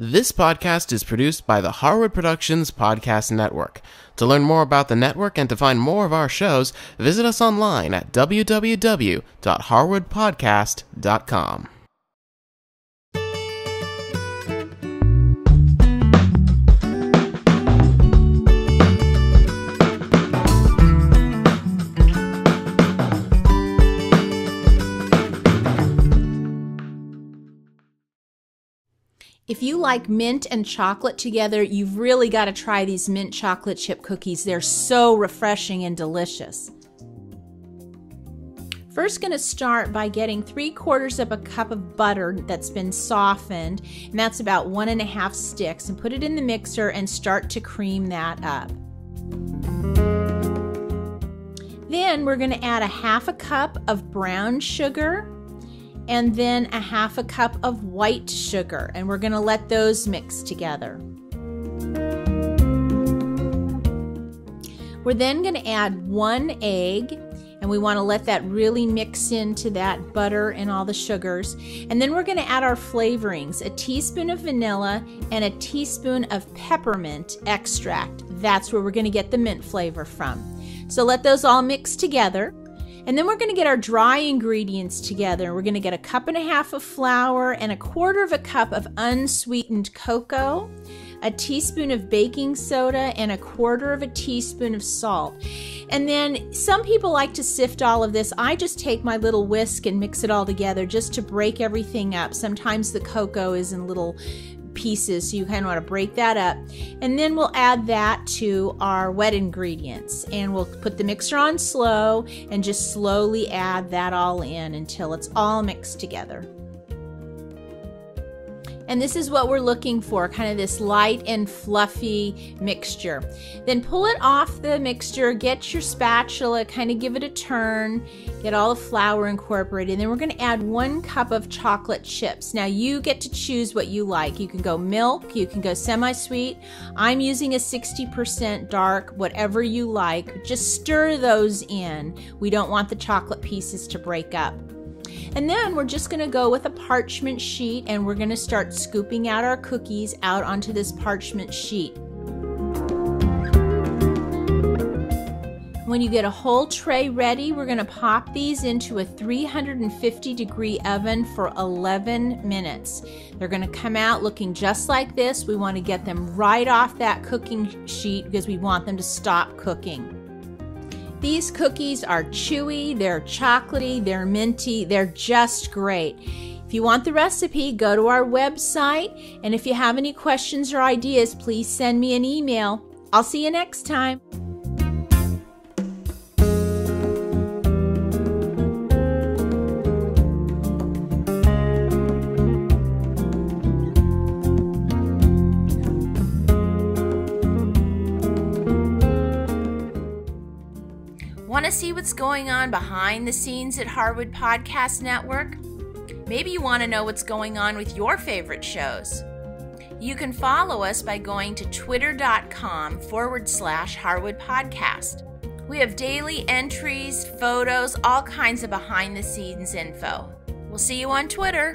This podcast is produced by the Harwood Productions Podcast Network. To learn more about the network and to find more of our shows, visit us online at www.harwoodpodcast.com. If you like mint and chocolate together, you've really got to try these mint chocolate chip cookies. They're so refreshing and delicious. First, going to start by getting 3/4 of a cup of butter that's been softened, and that's about 1.5 sticks, and put it in the mixer and start to cream that up. Then we're going to add 1/2 cup of brown sugar, and then 1/2 cup of white sugar, and we're going to let those mix together. We're then going to add 1 egg, and we want to let that really mix into that butter and all the sugars. And then we're going to add our flavorings, a teaspoon of vanilla and a teaspoon of peppermint extract. That's where we're going to get the mint flavor from. So let those all mix together. And then we're going to get our dry ingredients together. We're going to get 1.5 cups of flour and 1/4 cup of unsweetened cocoa, a teaspoon of baking soda, and 1/4 teaspoon of salt. And then some people like to sift all of this. I just take my little whisk and mix it all together just to break everything up. Sometimes the cocoa is in little pieces, so you kind of want to break that up. And then we'll add that to our wet ingredients, and we'll put the mixer on slow and just slowly add that all in until it's all mixed together. And this is what we're looking for, kind of this light and fluffy mixture. Then pull it off the mixture, get your spatula, kind of give it a turn, get all the flour incorporated. And then we're going to add 1 cup of chocolate chips. Now you get to choose what you like. You can go milk, you can go semi-sweet. I'm using a 60% dark, whatever you like. Just stir those in. We don't want the chocolate pieces to break up. And then we're just going to go with a parchment sheet, and we're going to start scooping out our cookies out onto this parchment sheet. When you get a whole tray ready, we're going to pop these into a 350-degree oven for 11 minutes. They're going to come out looking just like this. We want to get them right off that cooking sheet because we want them to stop cooking. These cookies are chewy, they're chocolatey, they're minty, they're just great. If you want the recipe, go to our website, and if you have any questions or ideas, please send me an email. I'll see you next time. Want to see what's going on behind the scenes at Harwood Podcast Network? Maybe you want to know what's going on with your favorite shows. You can follow us by going to twitter.com/Harwood Podcast. We have daily entries, photos, all kinds of behind the scenes info. We'll see you on Twitter.